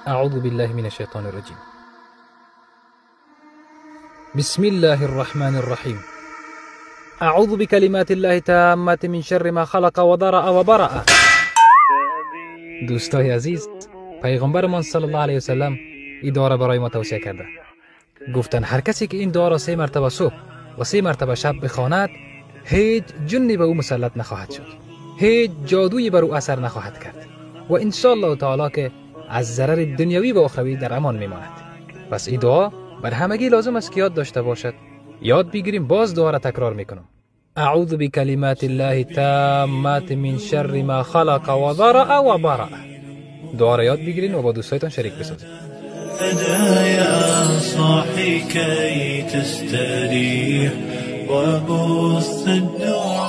اعوذ بالله من الشیطان الرجیم. بسم الله الرحمن الرحیم. اعوذ بکلمات الله التامات من شر ما خلق و ضرع و برع. دوستای عزیز، پیغمبرمان صلی الله علیه وسلم این دعا را برای ما توصیه کرده. گفتن هر کسی که این دعا را 3 مرتبه صبح و 3 مرتبه شب بخواند، هیچ جنی به او مسلط نخواهد شد، هیچ جادویی بر او اثر نخواهد کرد و ان شاء الله تعالی که از ضرر دنیوی و اخروی در امان میماند. پس این دعا بر همگی لازم است که یاد داشته باشد. یاد بگیریم. باز دعا را تکرار میکنم. اعوذ بکلمات الله التامات من شر ما خلق و ذرع و برع. دعا را یاد بگیرین و با دوستایتان شریک بسازید. يا صاحي كي تستريح وبث الدعاء